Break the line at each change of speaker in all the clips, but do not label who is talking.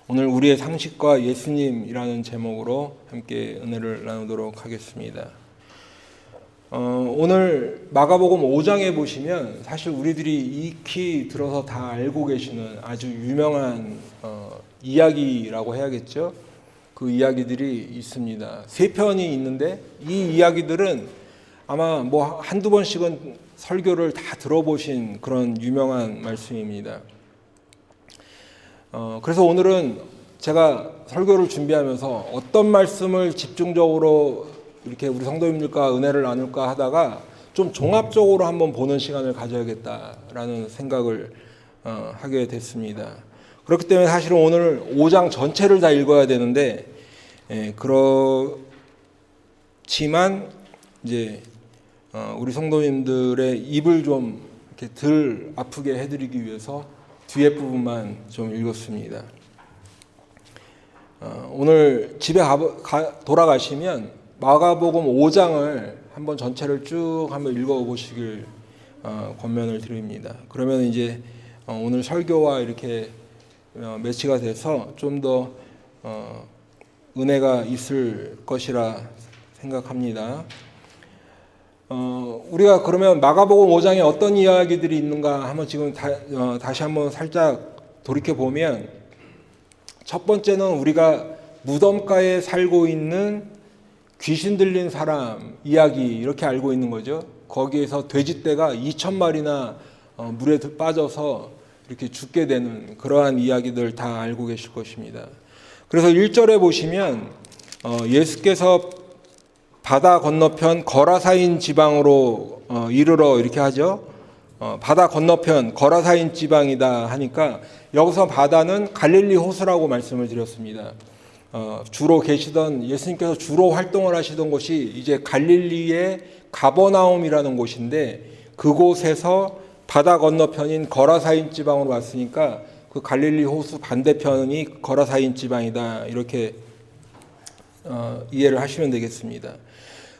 오늘 우리의 상식과 예수님이라는 제목으로 함께 은혜를 나누도록 하겠습니다. 오늘 마가복음 5장에 보시면 사실 우리들이 익히 들어서 다 알고 계시는 아주 유명한 이야기라고 해야겠죠. 그 이야기들이 있습니다. 3편이 있는데 이 이야기들은 아마 뭐 한두 번씩은 설교를 다 들어보신 그런 유명한 말씀입니다. 그래서 오늘은 제가 설교를 준비하면서 어떤 말씀을 집중적으로 이렇게 우리 성도님들과 은혜를 나눌까 하다가 좀 종합적으로 한번 보는 시간을 가져야겠다라는 생각을 하게 됐습니다. 그렇기 때문에 사실은 오늘 5장 전체를 다 읽어야 되는데 그렇지만 이제 우리 성도님들의 입을 좀 이렇게 덜 아프게 해드리기 위해서 뒤에 부분만 좀 읽었습니다. 오늘 집에 돌아가시면 마가복음 5장을 한번 전체를 쭉 한번 읽어보시길 권면을 드립니다. 그러면 이제 오늘 설교와 이렇게 매치가 돼서 좀 더 은혜가 있을 것이라 생각합니다. 우리가 그러면 마가복음 5장에 어떤 이야기들이 있는가 한번 지금 다시 한번 살짝 돌이켜 보면 첫 번째는 우리가 무덤가에 살고 있는 귀신 들린 사람 이야기 이렇게 알고 있는 거죠. 거기에서 돼지떼가 2,000마리나 물에 빠져서 이렇게 죽게 되는 그러한 이야기들 다 알고 계실 것입니다. 그래서 1절에 보시면 예수께서 바다 건너편 거라사인 지방으로 이르러 이렇게 하죠. 바다 건너편 거라사인 지방이다 하니까 여기서 바다는 갈릴리 호수라고 말씀을 드렸습니다. 주로 계시던 예수님께서 주로 활동을 하시던 곳이 이제 갈릴리의 가버나움이라는 곳인데 그곳에서 바다 건너편인 거라사인 지방으로 왔으니까 그 갈릴리 호수 반대편이 거라사인 지방이다 이렇게 이해를 하시면 되겠습니다.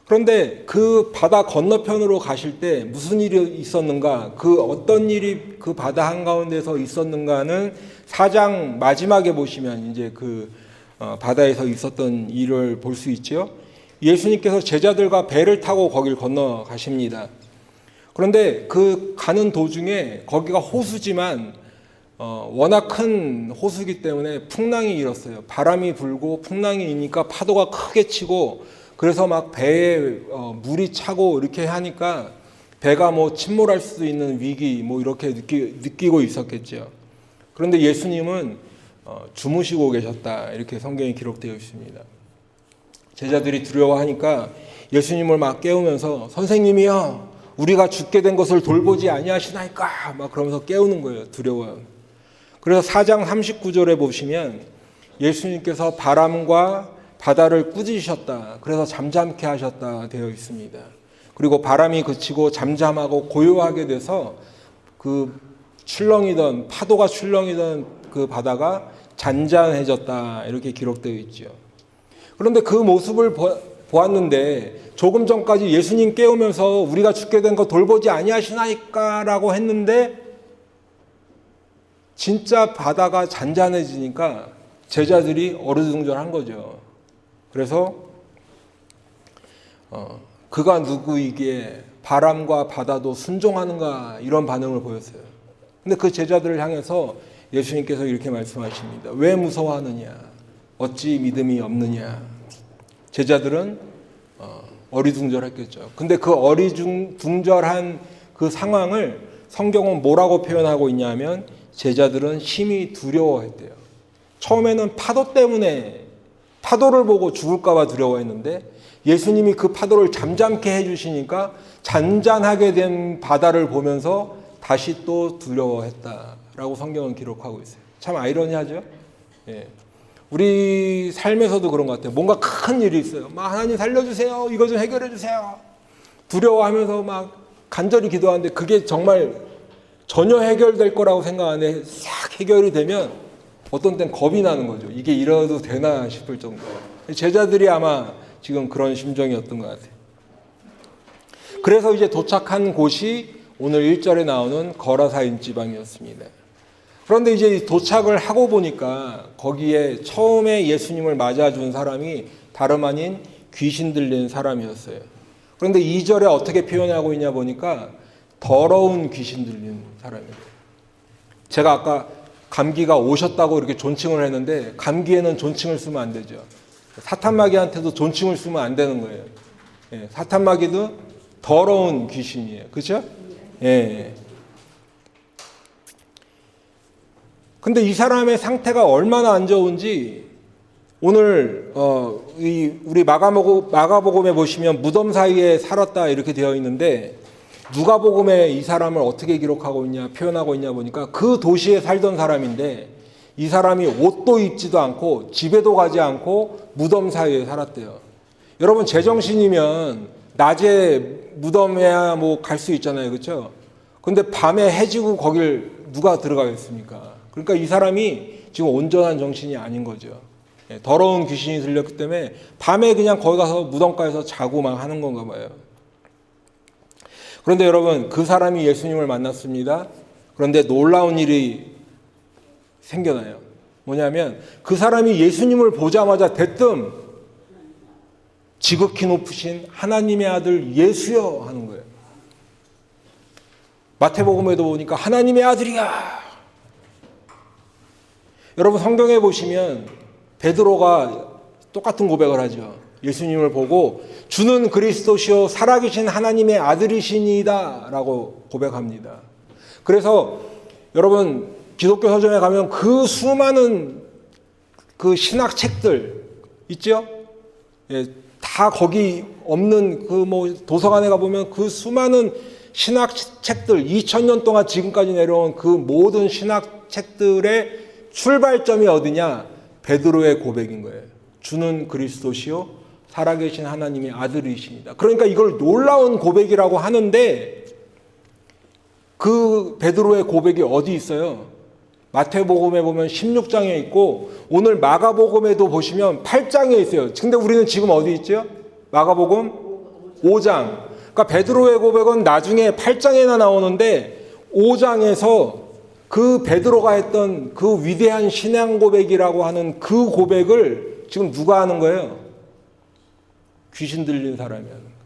그런데 그 바다 건너편으로 가실 때 무슨 일이 있었는가, 그 어떤 일이 그 바다 한가운데서 있었는가는 4장 마지막에 보시면 이제 그 바다에서 있었던 일을 볼 수 있죠. 예수님께서 제자들과 배를 타고 거길 건너가십니다. 그런데 그 가는 도중에 거기가 호수지만 워낙 큰 호수이기 때문에 풍랑이 일었어요. 바람이 불고 풍랑이 이니까 파도가 크게 치고 그래서 막 배에 물이 차고 이렇게 하니까 배가 뭐 침몰할 수도 있는 위기 뭐 이렇게 느끼고 있었겠죠. 그런데 예수님은 주무시고 계셨다 이렇게 성경에 기록되어 있습니다. 제자들이 두려워하니까 예수님을 막 깨우면서 선생님이여 우리가 죽게 된 것을 돌보지 아니하시나이까 막 그러면서 깨우는 거예요. 두려워요. 그래서 4장 39절에 보시면 예수님께서 바람과 바다를 꾸짖으셨다. 그래서 잠잠케 하셨다 되어 있습니다. 그리고 바람이 그치고 잠잠하고 고요하게 돼서 그 출렁이던 파도가 출렁이던 그 바다가 잔잔해졌다 이렇게 기록되어 있죠. 그런데 그 모습을 보았는데 조금 전까지 예수님 깨우면서 우리가 죽게 된 거 돌보지 아니하시나이까라고 했는데 진짜 바다가 잔잔해지니까 제자들이 어리둥절한 거죠. 그래서 그가 누구이기에 바람과 바다도 순종하는가 이런 반응을 보였어요. 근데 그 제자들을 향해서 예수님께서 이렇게 말씀하십니다. 왜 무서워하느냐? 어찌 믿음이 없느냐? 제자들은 어리둥절했겠죠. 근데 그 어리둥절한 그 상황을 성경은 뭐라고 표현하고 있냐면 제자들은 심히 두려워했대요. 처음에는 파도 때문에 파도를 보고 죽을까 봐 두려워했는데 예수님이 그 파도를 잠잠케 해주시니까 잔잔하게 된 바다를 보면서 다시 또 두려워했다라고 성경은 기록하고 있어요. 참 아이러니하죠? 예. 우리 삶에서도 그런 것 같아요. 뭔가 큰 일이 있어요. 막 하나님 살려주세요. 이거 좀 해결해 주세요. 두려워하면서 막 간절히 기도하는데 그게 정말 전혀 해결될 거라고 생각하는데 싹 해결이 되면 어떤 땐 겁이 나는 거죠. 이게 이러도 되나 싶을 정도예요. 제자들이 아마 지금 그런 심정이었던 것 같아요. 그래서 이제 도착한 곳이 오늘 1절에 나오는 거라사인 지방이었습니다. 그런데 이제 도착을 하고 보니까 거기에 처음에 예수님을 맞아준 사람이 다름 아닌 귀신 들린 사람이었어요. 그런데 2절에 어떻게 표현하고 있냐 보니까 더러운 귀신 들린 사람이에요. 제가 아까 감기가 오셨다고 이렇게 존칭을 했는데 감기에는 존칭을 쓰면 안 되죠. 사탄마귀한테도 존칭을 쓰면 안 되는 거예요. 예, 사탄마귀도 더러운 귀신이에요. 그렇죠? 예. 근데 이 사람의 상태가 얼마나 안 좋은지 오늘 우리 마가복음에 보시면 무덤 사이에 살았다 이렇게 되어 있는데 누가복음에 이 사람을 어떻게 기록하고 있냐 표현하고 있냐 보니까 그 도시에 살던 사람인데 이 사람이 옷도 입지도 않고 집에도 가지 않고 무덤 사이에 살았대요. 여러분 제정신이면 낮에 무덤에야 뭐 갈 수 있잖아요. 그렇죠? 근데 밤에 해지고 거길 누가 들어가겠습니까? 그러니까 이 사람이 지금 온전한 정신이 아닌 거죠. 더러운 귀신이 들렸기 때문에 밤에 그냥 거기 가서 무덤가에서 자고 막 하는 건가 봐요. 그런데 여러분 그 사람이 예수님을 만났습니다. 그런데 놀라운 일이 생겨나요. 뭐냐면 그 사람이 예수님을 보자마자 대뜸 지극히 높으신 하나님의 아들 예수여 하는 거예요. 마태복음에도 보니까 하나님의 아들이야. 여러분 성경에 보시면 베드로가 똑같은 고백을 하죠. 예수님을 보고 주는 그리스도시요 살아계신 하나님의 아들이시니이다 라고 고백합니다. 그래서 여러분 기독교 서점에 가면 그 수많은 그 신학 책들 있죠? 예, 다 거기 없는 그 뭐 도서관에 가보면 그 수많은 신학 책들 2000년 동안 지금까지 내려온 그 모든 신학 책들의 출발점이 어디냐? 베드로의 고백인 거예요. 주는 그리스도시요 살아계신 하나님의 아들이십니다. 그러니까 이걸 놀라운 고백이라고 하는데 그 베드로의 고백이 어디 있어요? 마태복음에 보면 16장에 있고 오늘 마가복음에도 보시면 8장에 있어요. 근데 우리는 지금 어디 있죠? 마가복음 5장. 그러니까 베드로의 고백은 나중에 8장에나 나오는데 5장에서 그 베드로가 했던 그 위대한 신앙 고백이라고 하는 그 고백을 지금 누가 하는 거예요? 귀신 들린 사람이 하는 거예요.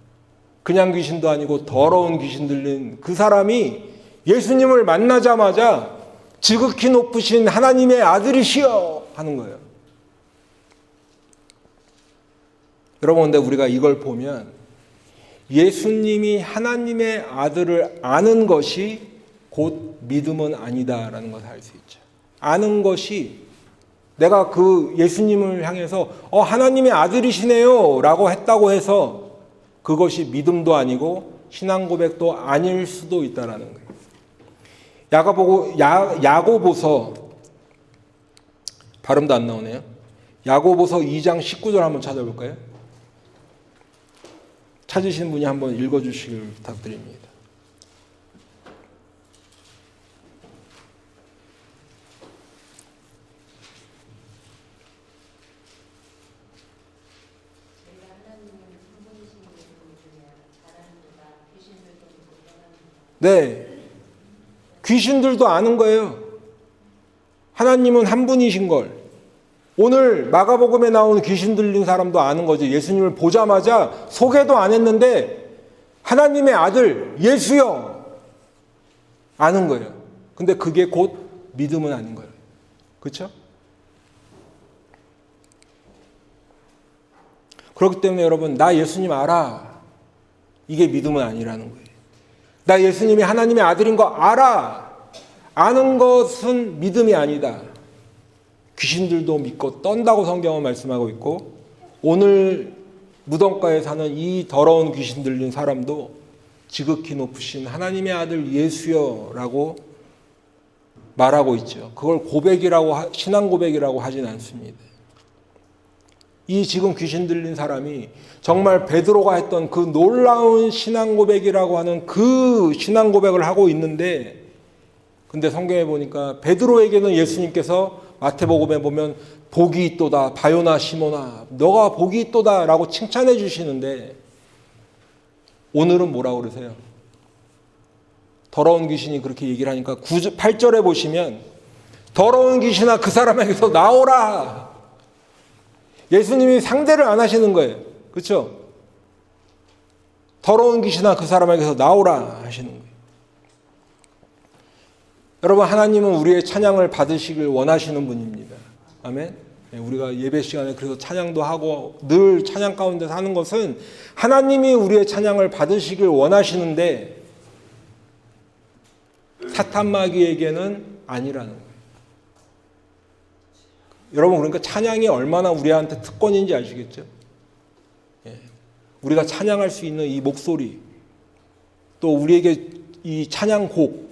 그냥 귀신도 아니고 더러운 귀신 들린 그 사람이 예수님을 만나자마자 지극히 높으신 하나님의 아들이시여 하는 거예요. 여러분 근데 우리가 이걸 보면 예수님이 하나님의 아들을 아는 것이 곧 믿음은 아니다라는 것을 알 수 있죠. 아는 것이 내가 그 예수님을 향해서 하나님의 아들이시네요 라고 했다고 해서 그것이 믿음도 아니고 신앙 고백도 아닐 수도 있다라는 거예요. 야고보서 발음도 안 나오네요. 야고보서 2장 19절 한번 찾아볼까요? 찾으시는 분이 한번 읽어주시길 부탁드립니다. 네, 귀신들도 아는 거예요. 하나님은 한 분이신 걸. 오늘 마가복음에 나온 귀신 들린 사람도 아는 거죠. 예수님을 보자마자 소개도 안 했는데 하나님의 아들 예수여 아는 거예요. 근데 그게 곧 믿음은 아닌 거예요. 그렇죠? 그렇기 때문에 여러분 나 예수님 알아. 이게 믿음은 아니라는 거예요. 나 예수님이 하나님의 아들인 거 알아. 아는 것은 믿음이 아니다. 귀신들도 믿고 떤다고 성경은 말씀하고 있고 오늘 무덤가에 사는 이 더러운 귀신 들린 사람도 지극히 높으신 하나님의 아들 예수여라고 말하고 있죠. 그걸 고백이라고 신앙 고백이라고 하진 않습니다. 이 지금 귀신 들린 사람이 정말 베드로가 했던 그 놀라운 신앙 고백이라고 하는 그 신앙 고백을 하고 있는데 근데 성경에 보니까 베드로에게는 예수님께서 마태복음에 보면 복이 있도다 바요나 시모나 너가 복이 있도다 라고 칭찬해 주시는데 오늘은 뭐라고 그러세요? 더러운 귀신이 그렇게 얘기를 하니까 8절에 보시면 더러운 귀신아 그 사람에게서 나오라. 예수님이 상대를 안 하시는 거예요. 그렇죠? 더러운 귀신아 그 사람에게서 나오라 하시는 거예요. 여러분, 하나님은 우리의 찬양을 받으시길 원하시는 분입니다. 아멘. 우리가 예배 시간에 그래서 찬양도 하고 늘 찬양 가운데 사는 것은 하나님이 우리의 찬양을 받으시길 원하시는데 사탄 마귀에게는 아니라는 거예요. 여러분, 그러니까 찬양이 얼마나 우리한테 특권인지 아시겠죠? 우리가 찬양할 수 있는 이 목소리, 또 우리에게 이 찬양곡,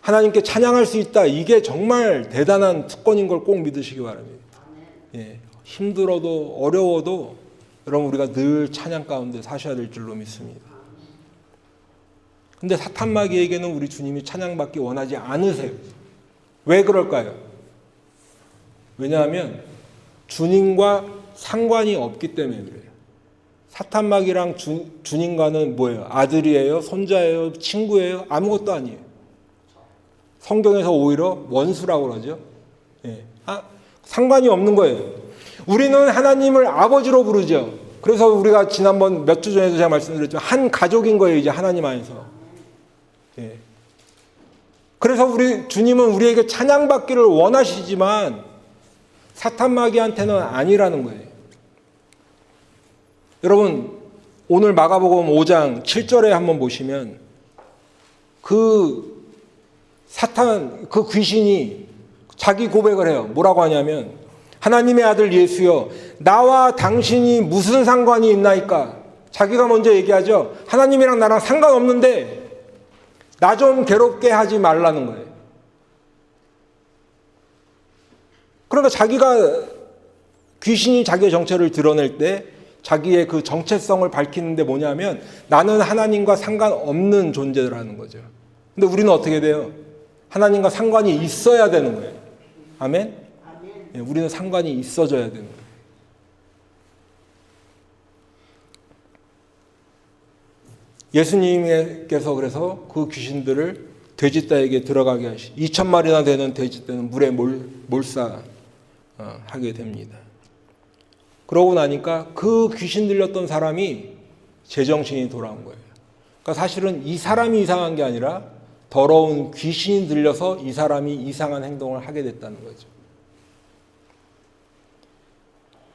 하나님께 찬양할 수 있다. 이게 정말 대단한 특권인 걸 꼭 믿으시기 바랍니다. 힘들어도 어려워도 여러분 우리가 늘 찬양 가운데 사셔야 될 줄로 믿습니다. 근데 사탄 마귀에게는 우리 주님이 찬양받기 원하지 않으세요. 왜 그럴까요? 왜냐하면 주님과 상관이 없기 때문에 그래요. 사탄 마귀랑 주님과는 뭐예요? 아들이에요? 손자예요? 친구예요? 아무것도 아니에요. 성경에서 오히려 원수라고 그러죠. 상관이 없는 거예요. 우리는 하나님을 아버지로 부르죠. 그래서 우리가 지난번 몇 주 전에도 제가 말씀드렸지만 한 가족인 거예요. 이제 하나님 안에서. 그래서 우리 주님은 우리에게 찬양받기를 원하시지만 사탄 마귀한테는 아니라는 거예요. 여러분, 오늘 마가복음 5장 7절에 한번 보시면 그 귀신이 자기 고백을 해요. 뭐라고 하냐면 하나님의 아들 예수여 나와 당신이 무슨 상관이 있나이까. 자기가 먼저 얘기하죠. 하나님이랑 나랑 상관없는데 나 좀 괴롭게 하지 말라는 거예요. 그러니까 자기가 귀신이 자기의 정체를 드러낼 때 자기의 그 정체성을 밝히는데 뭐냐면 나는 하나님과 상관없는 존재라는 거죠. 근데 우리는 어떻게 돼요? 하나님과 상관이 있어야 되는 거예요. 아멘? 우리는 상관이 있어져야 되는 거예요. 예수님께서 그래서 그 귀신들을 돼지떼에게 들어가게 하시 2,000마리나 되는 돼지떼는 물에 몰사하게 됩니다. 그러고 나니까 그 귀신 들렸던 사람이 제정신이 돌아온 거예요. 그러니까 사실은 이 사람이 이상한 게 아니라 더러운 귀신이 들려서 이 사람이 이상한 행동을 하게 됐다는 거죠.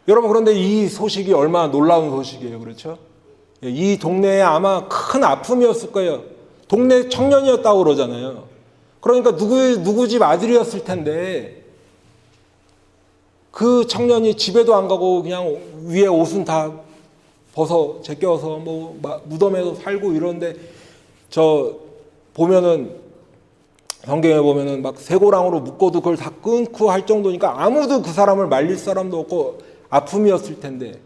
여러분, 그런데 이 소식이 얼마나 놀라운 소식이에요. 그렇죠? 이 동네에 아마 큰 아픔이었을 거예요. 동네 청년이었다고 그러잖아요. 그러니까 누구 집 아들이었을 텐데 그 청년이 집에도 안 가고 그냥 위에 옷은 다 제껴서 뭐 무덤에도 살고 이러는데 보면은 성경에 보면은 막 쇠고랑으로 묶어도 그걸 다 끊고 할 정도니까 아무도 그 사람을 말릴 사람도 없고 아픔이었을 텐데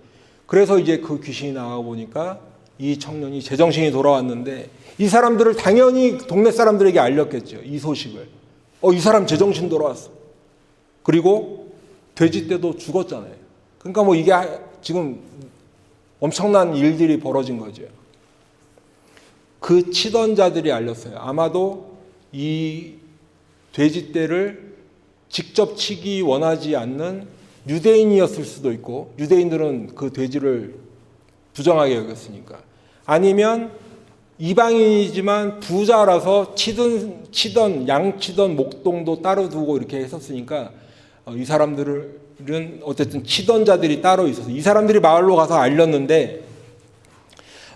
그래서 이제 그 귀신이 나와 보니까 이 청년이 제정신이 돌아왔는데 이 사람들을 당연히 동네 사람들에게 알렸겠죠. 이 소식을. 이 사람 제정신 돌아왔어. 그리고 돼지떼도 죽었잖아요. 그러니까 뭐 이게 지금 엄청난 일들이 벌어진 거죠. 그 치던 자들이 알렸어요. 아마도 이 돼지떼를 직접 치기 원하지 않는 유대인이었을 수도 있고, 유대인들은 그 돼지를 부정하게 여겼으니까. 아니면 이방인이지만 부자라서 양 치던 목동도 따로 두고 이렇게 했었으니까 이 사람들은 어쨌든 치던 자들이 따로 있어서 이 사람들이 마을로 가서 알렸는데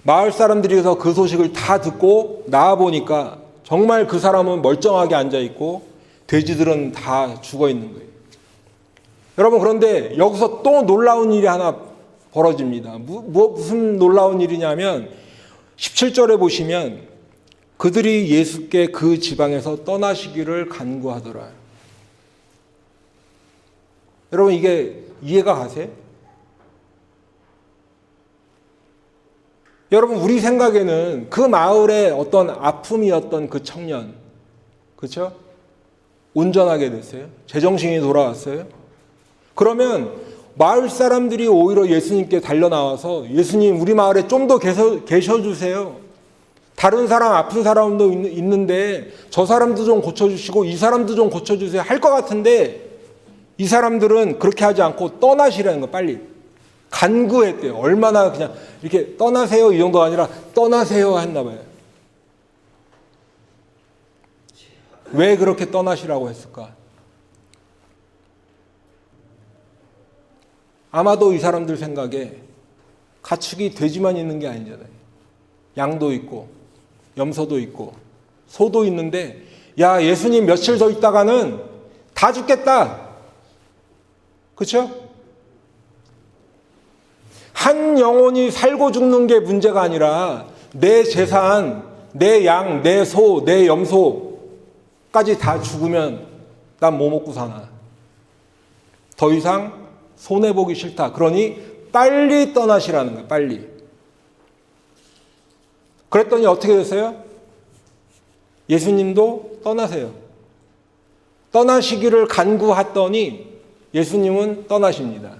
마을 사람들이서 그 소식을 다 듣고 나와보니까 정말 그 사람은 멀쩡하게 앉아있고 돼지들은 다 죽어있는 거예요. 여러분, 그런데 여기서 또 놀라운 일이 하나 벌어집니다. 무슨 놀라운 일이냐면 17절에 보시면 그들이 예수께 그 지방에서 떠나시기를 간구하더라. 여러분, 이게 이해가 가세요? 여러분, 우리 생각에는 그 마을에 어떤 아픔이었던 그 청년, 그렇죠? 온전하게 됐어요. 제정신이 돌아왔어요. 그러면 마을 사람들이 오히려 예수님께 달려나와서 예수님, 우리 마을에 좀 더 계셔주세요. 다른 사람 아픈 사람도 있는데 저 사람도 좀 고쳐주시고 이 사람도 좀 고쳐주세요 할 것 같은데 이 사람들은 그렇게 하지 않고 떠나시라는 거 빨리 간구했대요. 얼마나 그냥 이렇게 떠나세요 이 정도가 아니라 떠나세요 했나 봐요. 왜 그렇게 떠나시라고 했을까? 아마도 이 사람들 생각에 가축이 돼지만 있는 게 아니잖아요. 양도 있고 염소도 있고 소도 있는데 야 예수님 며칠 더 있다가는 다 죽겠다. 그렇죠? 한 영혼이 살고 죽는 게 문제가 아니라 내 재산, 내 양, 내 소, 내 염소까지 다 죽으면 난 뭐 먹고 사나. 더 이상 손해보기 싫다. 그러니 빨리 떠나시라는 거예요. 빨리. 그랬더니 어떻게 됐어요? 예수님도 떠나세요. 떠나시기를 간구했더니 예수님은 떠나십니다.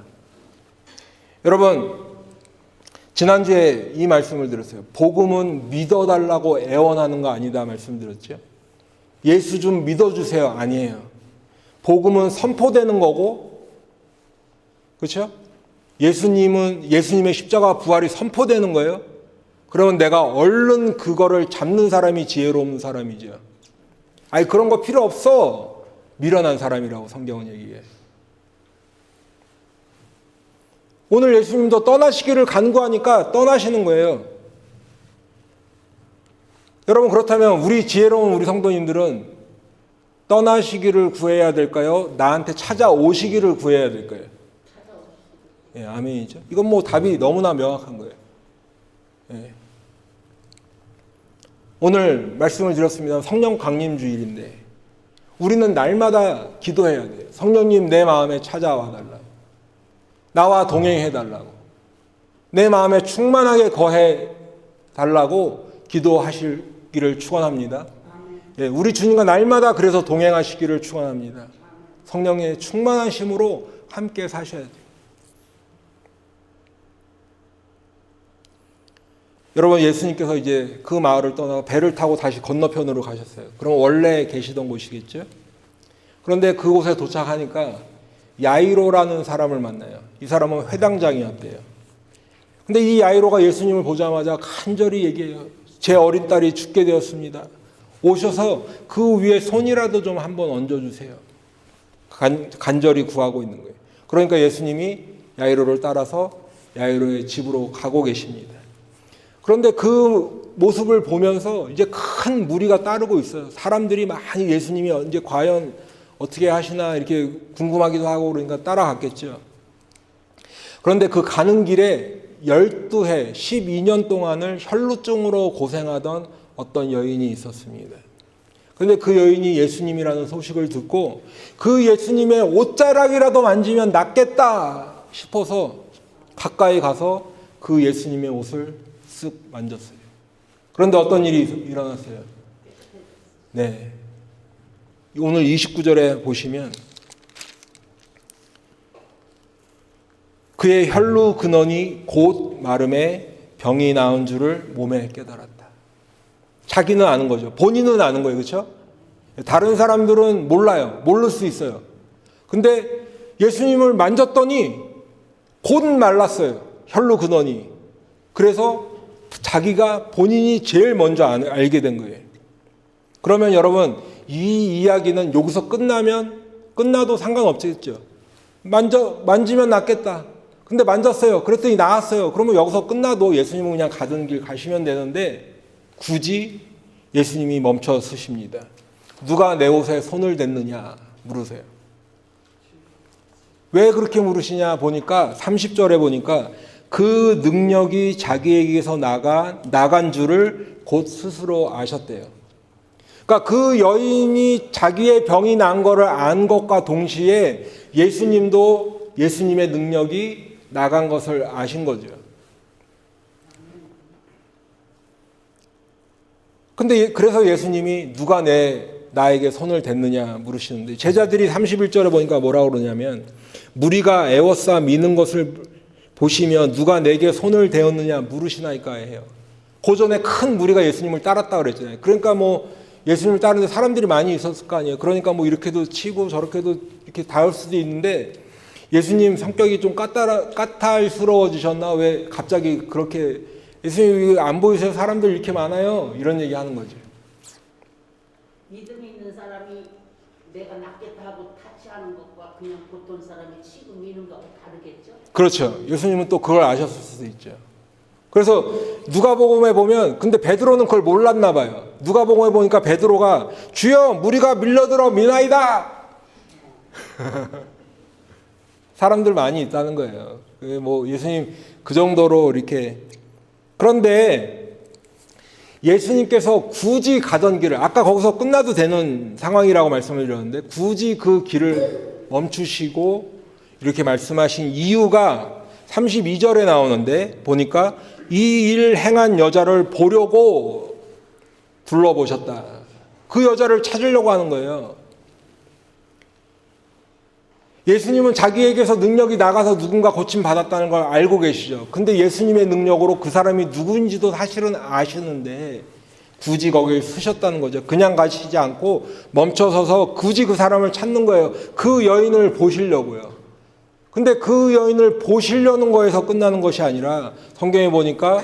여러분, 지난주에 이 말씀을 드렸어요. 복음은 믿어달라고 애원하는 거 아니다 말씀드렸죠. 예수 좀 믿어주세요. 아니에요. 복음은 선포되는 거고, 그렇죠? 예수님의 십자가 부활이 선포되는 거예요. 그러면 내가 얼른 그거를 잡는 사람이 지혜로운 사람이죠. 아니 그런 거 필요 없어. 미련한 사람이라고 성경은 얘기해. 오늘 예수님도 떠나시기를 간구하니까 떠나시는 거예요. 여러분 그렇다면 우리 지혜로운 우리 성도님들은 떠나시기를 구해야 될까요? 나한테 찾아오시기를 구해야 될까요? 예, 아멘이죠. 이건 뭐 답이 너무나 명확한 거예요. 예. 오늘 말씀을 드렸습니다. 성령 강림 주일인데 우리는 날마다 기도해야 돼요. 성령님 내 마음에 찾아와 달라고. 나와 동행해 달라고. 내 마음에 충만하게 거해 달라고 기도하시기를 축원합니다. 예, 우리 주님과 날마다 그래서 동행하시기를 축원합니다. 성령의 충만하심으로 함께 사셔야 돼요. 여러분 예수님께서 이제 그 마을을 떠나고 배를 타고 다시 건너편으로 가셨어요. 그럼 원래 계시던 곳이겠죠. 그런데 그곳에 도착하니까 야이로라는 사람을 만나요. 이 사람은 회당장이었대요. 근데 이 야이로가 예수님을 보자마자 간절히 얘기해요. 제 어린 딸이 죽게 되었습니다. 오셔서 그 위에 손이라도 좀 한번 얹어주세요. 간절히 구하고 있는 거예요. 그러니까 예수님이 야이로를 따라서 야이로의 집으로 가고 계십니다. 그런데 그 모습을 보면서 이제 큰 무리가 따르고 있어요. 사람들이 많이 예수님이 이제 과연 어떻게 하시나 이렇게 궁금하기도 하고 그러니까 따라갔겠죠. 그런데 그 가는 길에 12해, 12년 동안을 혈루증으로 고생하던 어떤 여인이 있었습니다. 그런데 그 여인이 예수님이라는 소식을 듣고 그 예수님의 옷자락이라도 만지면 낫겠다 싶어서 가까이 가서 그 예수님의 옷을 쓱 만졌어요. 그런데 어떤 일이 일어났어요? 네. 오늘 29절에 보시면 그의 혈루 근원이 곧 마름에 병이 나은 줄을 몸에 깨달았다. 자기는 아는 거죠. 본인은 아는 거예요. 그렇죠? 다른 사람들은 몰라요. 모를 수 있어요. 근데 예수님을 만졌더니 곧 말랐어요. 혈루 근원이. 그래서 자기가 본인이 제일 먼저 알게 된 거예요. 그러면 여러분 이 이야기는 여기서 끝나도 상관없겠죠. 만지면 낫겠다. 근데 만졌어요. 그랬더니 나았어요. 그러면 여기서 끝나도 예수님은 그냥 가던 길 가시면 되는데 굳이 예수님이 멈춰 서십니다. 누가 내 옷에 손을 댔느냐 물으세요. 왜 그렇게 물으시냐 보니까 30절에 보니까 그 능력이 자기에게서 나간 줄을 곧 스스로 아셨대요. 그러니까 그 여인이 자기의 병이 난 거를 안 것과 동시에 예수님도 예수님의 능력이 나간 것을 아신 거죠. 근데 그래서 예수님이 누가 나에게 손을 댔느냐 물으시는데 제자들이 31절에 보니까 뭐라고 그러냐면 무리가 애워싸 미는 것을 보시며 누가 내게 손을 대었느냐 물으시나이까 해요. 그 전에 큰 무리가 예수님을 따랐다 그랬잖아요. 그러니까 뭐 예수님을 따르는데 사람들이 많이 있었을 거 아니에요. 그러니까 뭐 이렇게도 치고 저렇게도 이렇게 닿을 수도 있는데 예수님 성격이 좀 까탈스러워지셨나? 왜 갑자기 그렇게 예수님 안 보이세요? 사람들 이렇게 많아요. 이런 얘기 하는 거죠.
믿음이 있는 사람이 내가 낫겠다 하고 타치하는 것과 그냥 보통 사람이 치고 미는 거하고 다르겠죠?
그렇죠. 예수님은 또 그걸 아셨을 수도 있죠. 그래서 누가복음에 보면 근데 베드로는 그걸 몰랐나 봐요. 누가복음에 보니까 베드로가 주여 무리가 밀려들어 미나이다. 사람들 많이 있다는 거예요. 뭐 예수님 그 정도로 이렇게 그런데 예수님께서 굳이 가던 길을 아까 거기서 끝나도 되는 상황이라고 말씀을 드렸는데 굳이 그 길을 멈추시고 이렇게 말씀하신 이유가 32절에 나오는데 보니까 이 일 행한 여자를 보려고 둘러보셨다. 그 여자를 찾으려고 하는 거예요. 예수님은 자기에게서 능력이 나가서 누군가 고침받았다는 걸 알고 계시죠. 근데 예수님의 능력으로 그 사람이 누구인지도 사실은 아시는데 굳이 거기에 서셨다는 거죠. 그냥 가시지 않고 멈춰서서 굳이 그 사람을 찾는 거예요. 그 여인을 보시려고요. 근데 그 여인을 보시려는 거에서 끝나는 것이 아니라 성경에 보니까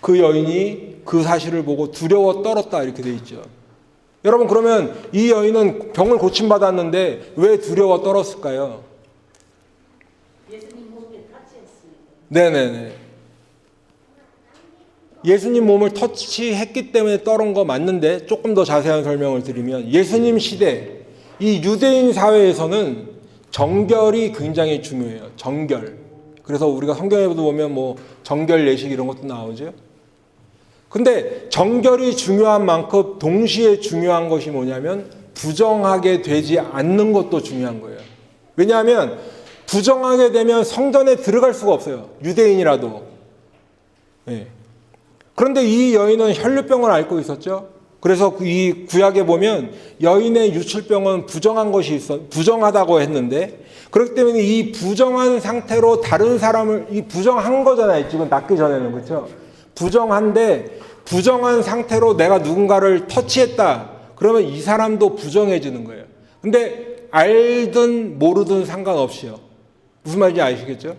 그 여인이 그 사실을 보고 두려워 떨었다 이렇게 돼 있죠. 여러분 그러면 이 여인은 병을 고침받았는데 왜 두려워 떨었을까요?
예수님 몸에 타치했으니까.
네네네. 예수님 몸을 터치했기 때문에 떨은 거 맞는데 조금 더 자세한 설명을 드리면 예수님 시대 이 유대인 사회에서는 정결이 굉장히 중요해요. 정결. 그래서 우리가 성경에도 보면 뭐 정결 예식 이런 것도 나오죠. 근데 정결이 중요한 만큼 동시에 중요한 것이 뭐냐면 부정하게 되지 않는 것도 중요한 거예요. 왜냐하면 부정하게 되면 성전에 들어갈 수가 없어요. 유대인이라도. 네. 그런데 이 여인은 혈류병을 앓고 있었죠. 그래서 이 구약에 보면 여인의 유출병은 부정하다고 했는데 그렇기 때문에 이 부정한 상태로 다른 사람을 이 부정한 거잖아요. 지금 낫기 전에는 그렇죠. 부정한데 부정한 상태로 내가 누군가를 터치했다. 그러면 이 사람도 부정해지는 거예요. 근데 알든 모르든 상관없이요. 무슨 말인지 아시겠죠?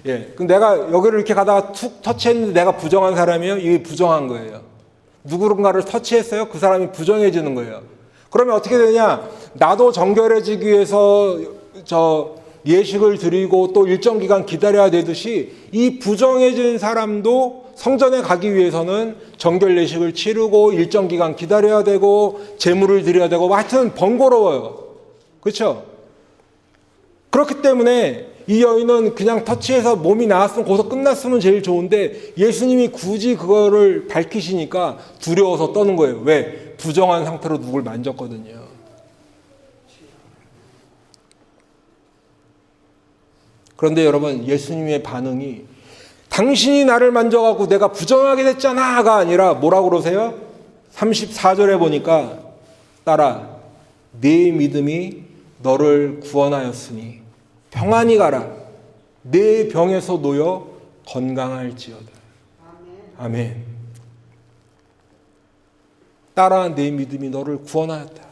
예. 그럼 내가 여기를 이렇게 가다가 툭 터치했는데 내가 부정한 사람이에요? 이게 부정한 거예요. 누군가를 터치했어요? 그 사람이 부정해지는 거예요. 그러면 어떻게 되냐? 나도 정결해지기 위해서 예식을 드리고 또 일정 기간 기다려야 되듯이 이 부정해진 사람도 성전에 가기 위해서는 정결 예식을 치르고 일정 기간 기다려야 되고 제물을 드려야 되고 하여튼 번거로워요. 그렇죠? 그렇기 때문에 이 여인은 그냥 터치해서 몸이 나았으면 거기서 끝났으면 제일 좋은데 예수님이 굳이 그거를 밝히시니까 두려워서 떠는 거예요. 왜? 부정한 상태로 누굴 만졌거든요. 그런데 여러분 예수님의 반응이 당신이 나를 만져가고 내가 부정하게 됐잖아가 아니라 뭐라고 그러세요? 34절에 보니까 딸아 네 믿음이 너를 구원하였으니 평안히 가라. 내 병에서 놓여 건강할지어다. 아멘. 딸아 내 믿음이 너를 구원하였다.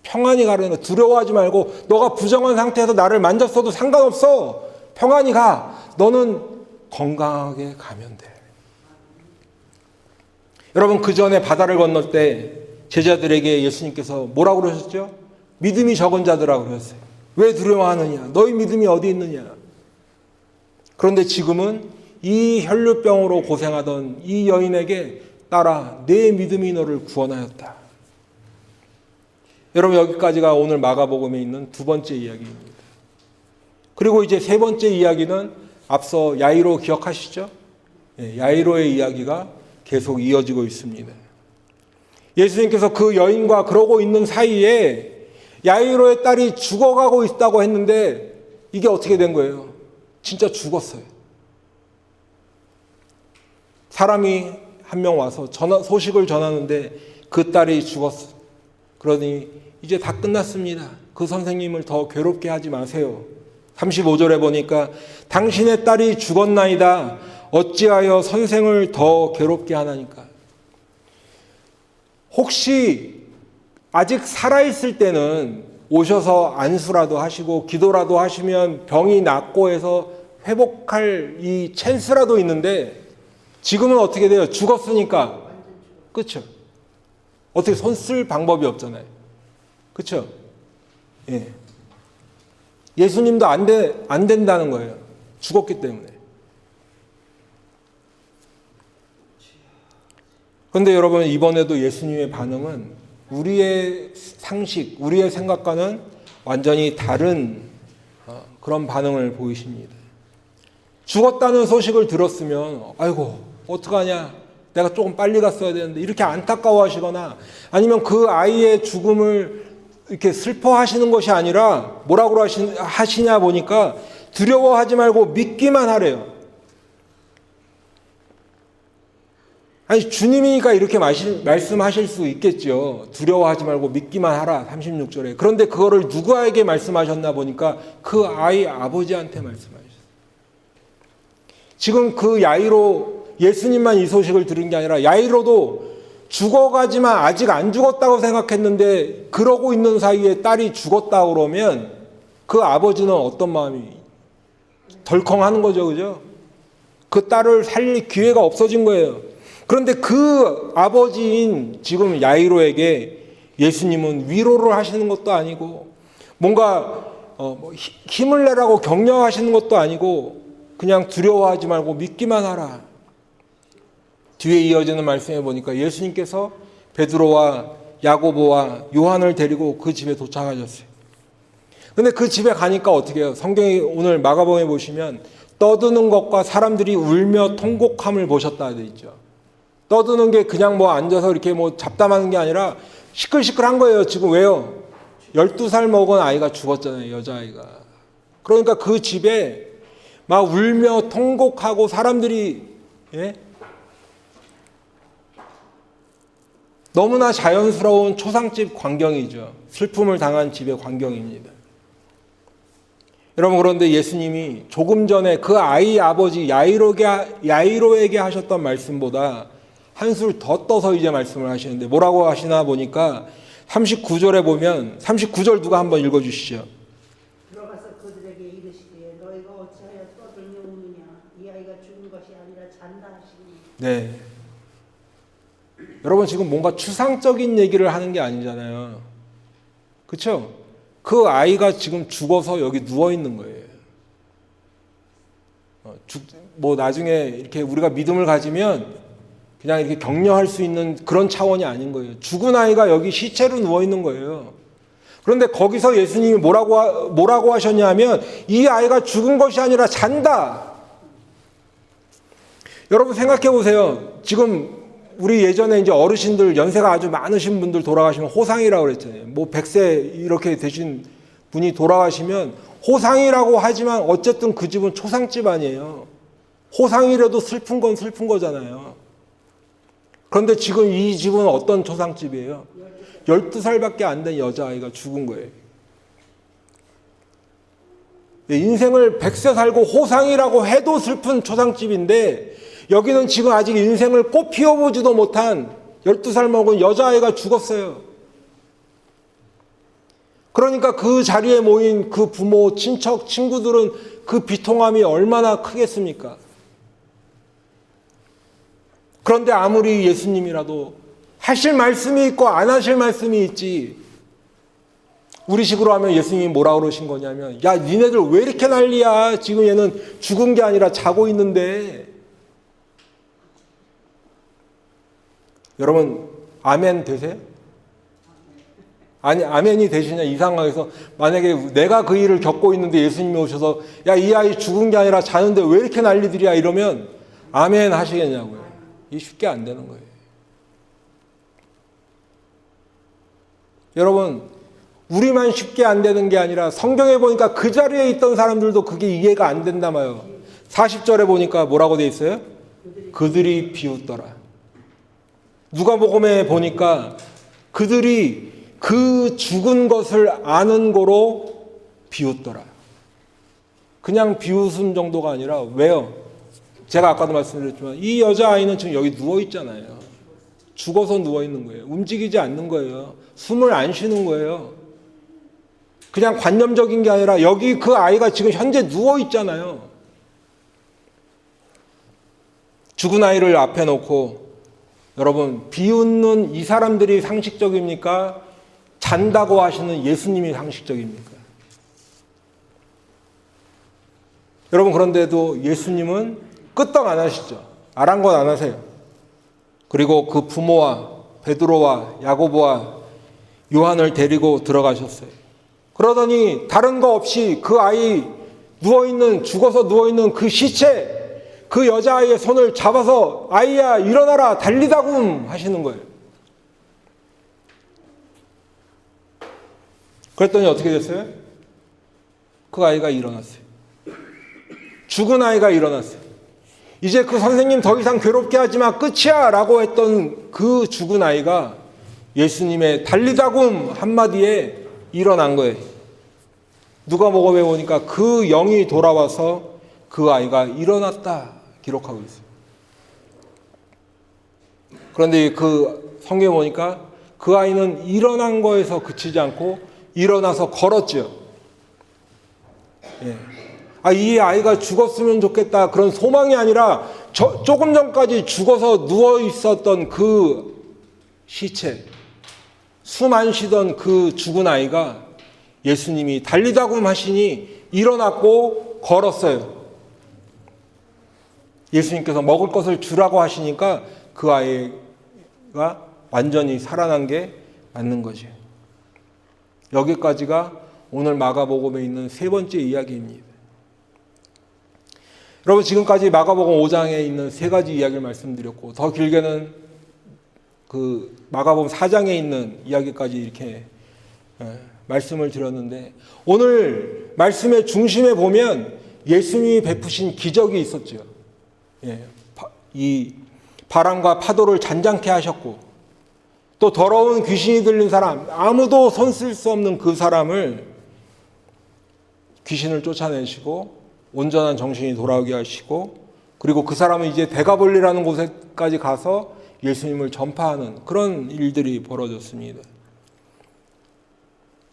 평안히 가라는 거. 두려워하지 말고 너가 부정한 상태에서 나를 만졌어도 상관없어. 평안히 가. 너는 건강하게 가면 돼. 여러분 그 전에 바다를 건널 때 제자들에게 예수님께서 뭐라고 그러셨죠? 믿음이 적은 자들이라고 그러셨어요. 왜 두려워하느냐? 너희 믿음이 어디 있느냐? 그런데 지금은 이 혈류병으로 고생하던 이 여인에게 딸아 내 믿음이 너를 구원하였다. 여러분 여기까지가 오늘 마가복음에 있는 두 번째 이야기입니다. 그리고 이제 세 번째 이야기는 앞서 야이로 기억하시죠? 야이로의 이야기가 계속 이어지고 있습니다. 예수님께서 그 여인과 그러고 있는 사이에 야이로의 딸이 죽어가고 있다고 했는데 이게 어떻게 된 거예요? 진짜 죽었어요. 사람이 한 명 와서 소식을 전하는데 그 딸이 죽었어. 그러니 이제 다 끝났습니다. 그 선생님을 더 괴롭게 하지 마세요. 35절에 보니까 당신의 딸이 죽었나이다. 어찌하여 선생을 더 괴롭게 하나니까. 혹시 아직 살아있을 때는 오셔서 안수라도 하시고 기도라도 하시면 병이 낫고 해서 회복할 이 찬스라도 있는데, 지금은 어떻게 돼요? 죽었으니까. 그렇죠? 어떻게 손 쓸 방법이 없잖아요. 그렇죠? 예. 예수님도 안 된다는 거예요. 죽었기 때문에. 그런데 여러분, 이번에도 예수님의 반응은 우리의 상식, 우리의 생각과는 완전히 다른 그런 반응을 보이십니다. 죽었다는 소식을 들었으면 아이고 어떡하냐, 내가 조금 빨리 갔어야 되는데, 이렇게 안타까워하시거나 아니면 그 아이의 죽음을 이렇게 슬퍼하시는 것이 아니라 뭐라고 하시냐 보니까 두려워하지 말고 믿기만 하래요. 아니, 주님이니까 이렇게 말씀하실 수 있겠죠. 두려워하지 말고 믿기만 하라, 36절에. 그런데 그거를 누구에게 말씀하셨나 보니까 그 아이 아버지한테 말씀하셨어요. 지금 그 야이로, 예수님만 이 소식을 들은 게 아니라 야이로도 죽어가지만 아직 안 죽었다고 생각했는데, 그러고 있는 사이에 딸이 죽었다 그러면 그 아버지는 어떤 마음이 덜컹하는 거죠. 그죠? 그 딸을 살릴 기회가 없어진 거예요. 그런데 그 아버지인 지금 야이로에게 예수님은 위로를 하시는 것도 아니고 뭔가 힘을 내라고 격려하시는 것도 아니고 그냥 두려워하지 말고 믿기만 하라. 뒤에 이어지는 말씀에 보니까 예수님께서 베드로와 야고보와 요한을 데리고 그 집에 도착하셨어요. 근데 그 집에 가니까 어떻게 해요? 성경이 오늘 마가복음에 보시면 떠드는 것과 사람들이 울며 통곡함을 보셨다 되어 있죠. 떠드는 게 그냥 뭐 앉아서 이렇게 뭐 잡담하는 게 아니라 시끌시끌한 거예요. 지금 왜요? 12살 먹은 아이가 죽었잖아요. 여자아이가. 그러니까 그 집에 막 울며 통곡하고 사람들이, 예? 너무나 자연스러운 초상집 광경이죠. 슬픔을 당한 집의 광경입니다. 여러분, 그런데 예수님이 조금 전에 그 아이 아버지 야이로에게 하셨던 말씀보다 한술 더 떠서 이제 말씀을 하시는데 뭐라고 하시나 보니까 39절에 보면, 39절 누가 한번 읽어주시죠.
들어가서 그들에게 이르시되 너희가 어찌하여 떠들며 우느냐, 이 아이가 죽은 것이 아니라 잔다 하시니.
네. 여러분, 지금 뭔가 추상적인 얘기를 하는 게 아니잖아요. 그렇죠? 그 아이가 지금 죽어서 여기 누워 있는 거예요. 뭐 나중에 이렇게 우리가 믿음을 가지면 그냥 이렇게 격려할 수 있는 그런 차원이 아닌 거예요. 죽은 아이가 여기 시체로 누워 있는 거예요. 그런데 거기서 예수님이 뭐라고 하셨냐면 이 아이가 죽은 것이 아니라 잔다. 여러분 생각해 보세요. 지금 우리 예전에 이제 어르신들, 연세가 아주 많으신 분들 돌아가시면 호상이라고 그랬잖아요. 뭐 100세 이렇게 되신 분이 돌아가시면 호상이라고 하지만 어쨌든 그 집은 초상집 아니에요. 호상이라도 슬픈 건 슬픈 거잖아요. 그런데 지금 이 집은 어떤 초상집이에요? 12살밖에 안 된 여자아이가 죽은 거예요. 인생을 100세 살고 호상이라고 해도 슬픈 초상집인데 여기는 지금 아직 인생을 꽃 피워보지도 못한 12살 먹은 여자아이가 죽었어요. 그러니까 그 자리에 모인 그 부모, 친척, 친구들은 그 비통함이 얼마나 크겠습니까? 그런데 아무리 예수님이라도 하실 말씀이 있고 안 하실 말씀이 있지. 우리식으로 하면 예수님이 뭐라고 그러신 거냐면 야, 니네들 왜 이렇게 난리야. 지금 얘는 죽은 게 아니라 자고 있는데. 여러분 아멘 되세요? 아니 아멘이 되시냐 이 상황에서. 만약에 내가 그 일을 겪고 있는데 예수님이 오셔서 야, 이 아이 죽은 게 아니라 자는데 왜 이렇게 난리들이야 이러면 아멘 하시겠냐고요. 이게 쉽게 안 되는 거예요. 여러분 우리만 쉽게 안 되는 게 아니라 성경에 보니까 그 자리에 있던 사람들도 그게 이해가 안 된다 말이에요. 40절에 보니까 뭐라고 돼 있어요? 그들이 비웃더라. 누가복음에 보니까 그들이 그 죽은 것을 아는 거로 비웃더라. 그냥 비웃음 정도가 아니라 왜요? 제가 아까도 말씀드렸지만 이 여자아이는 지금 여기 누워 있잖아요. 죽어서 누워 있는 거예요. 움직이지 않는 거예요. 숨을 안 쉬는 거예요. 그냥 관념적인 게 아니라 여기 그 아이가 지금 현재 누워 있잖아요. 죽은 아이를 앞에 놓고 여러분, 비웃는 이 사람들이 상식적입니까? 잔다고 하시는 예수님이 상식적입니까? 여러분, 그런데도 예수님은 끄떡 안 하시죠. 아랑곳 안 하세요. 그리고 그 부모와 베드로와 야고보와 요한을 데리고 들어가셨어요. 그러더니 다른 거 없이 그 아이 누워있는, 죽어서 누워있는 그 시체, 그 여자아이의 손을 잡아서 아이야 일어나라 달리다굼 하시는 거예요. 그랬더니 어떻게 됐어요? 그 아이가 일어났어요. 죽은 아이가 일어났어요. 이제 그 선생님 더 이상 괴롭게 하지마 끝이야 라고 했던 그 죽은 아이가 예수님의 달리다굼 한마디에 일어난 거예요. 누가복음에 보니까 그 영이 돌아와서 그 아이가 일어났다 기록하고 있어요. 그런데 그 성경에 보니까 그 아이는 일어난 거에서 그치지 않고 일어나서 걸었죠. 예. 이 아이가 죽었으면 좋겠다 그런 소망이 아니라 조금 전까지 죽어서 누워 있었던 그 시체, 숨 안 쉬던 그 죽은 아이가 예수님이 달리다굼 하시니 일어났고 걸었어요. 예수님께서 먹을 것을 주라고 하시니까 그 아이가 완전히 살아난 게 맞는 거죠. 여기까지가 오늘 마가복음에 있는 세 번째 이야기입니다. 여러분, 지금까지 마가복음 5장에 있는 세 가지 이야기를 말씀드렸고, 더 길게는 그 마가복음 4장에 있는 이야기까지 이렇게 말씀을 드렸는데, 오늘 말씀의 중심에 보면 예수님이 베푸신 기적이 있었죠. 이 바람과 파도를 잔잔케 하셨고, 또 더러운 귀신이 들린 사람, 아무도 손 쓸 수 없는 그 사람을 귀신을 쫓아내시고 온전한 정신이 돌아오게 하시고, 그리고 그 사람은 이제 데가볼리라는 곳에까지 가서 예수님을 전파하는 그런 일들이 벌어졌습니다.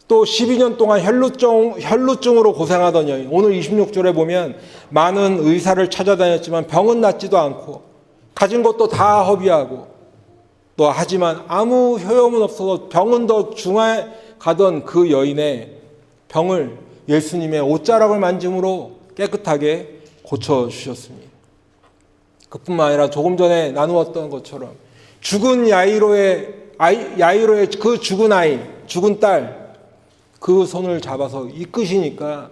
또 12년 동안 혈루증으로 고생하던 여인, 오늘 26절에 보면 많은 의사를 찾아다녔지만 병은 낫지도 않고 가진 것도 다 허비하고, 또 하지만 아무 효용은 없어서 병은 더 중하에 가던 그 여인의 병을 예수님의 옷자락을 만짐으로 깨끗하게 고쳐주셨습니다. 그뿐만 아니라 조금 전에 나누었던 것처럼 죽은 야이로의 그 죽은 아이, 죽은 딸, 그 손을 잡아서 이끄시니까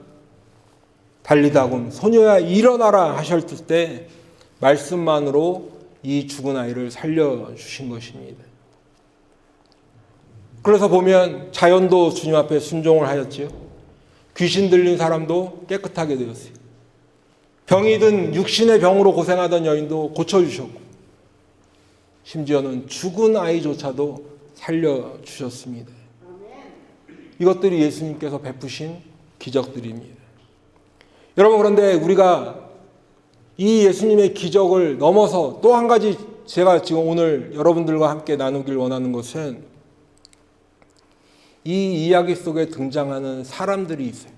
달리다굼 소녀야 일어나라 하셨을 때 말씀만으로 이 죽은 아이를 살려주신 것입니다. 그래서 보면 자연도 주님 앞에 순종을 하였지요. 귀신 들린 사람도 깨끗하게 되었어요. 병이 든 육신의 병으로 고생하던 여인도 고쳐주셨고, 심지어는 죽은 아이조차도 살려주셨습니다. 이것들이 예수님께서 베푸신 기적들입니다. 여러분, 그런데 우리가 이 예수님의 기적을 넘어서 또 한 가지 제가 지금 오늘 여러분들과 함께 나누길 원하는 것은 이 이야기 속에 등장하는 사람들이 있어요.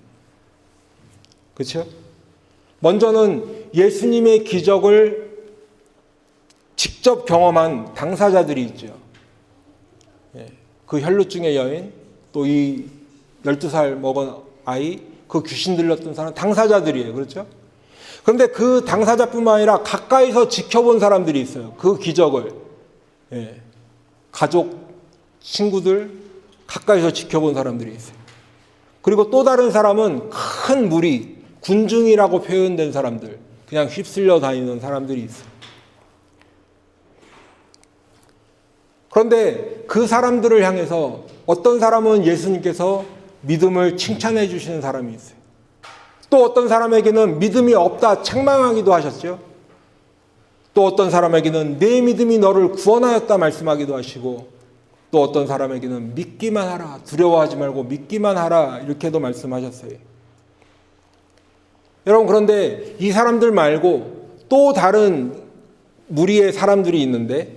그렇죠? 먼저는 예수님의 기적을 직접 경험한 당사자들이 있죠. 그 혈루증의 여인, 또 이 12살 먹은 아이, 그 귀신 들렸던 사람, 당사자들이에요. 그렇죠? 그런데 그 당사자뿐만 아니라 가까이서 지켜본 사람들이 있어요. 그 기적을. 가족, 친구들, 가까이서 지켜본 사람들이 있어요. 그리고 또 다른 사람은 큰 무리, 군중이라고 표현된 사람들, 그냥 휩쓸려 다니는 사람들이 있어요. 그런데 그 사람들을 향해서 어떤 사람은 예수님께서 믿음을 칭찬해 주시는 사람이 있어요. 또 어떤 사람에게는 믿음이 없다 책망하기도 하셨죠. 또 어떤 사람에게는 내 믿음이 너를 구원하였다 말씀하기도 하시고, 또 어떤 사람에게는 믿기만 하라, 두려워하지 말고 믿기만 하라 이렇게도 말씀하셨어요. 여러분, 그런데 이 사람들 말고 또 다른 무리의 사람들이 있는데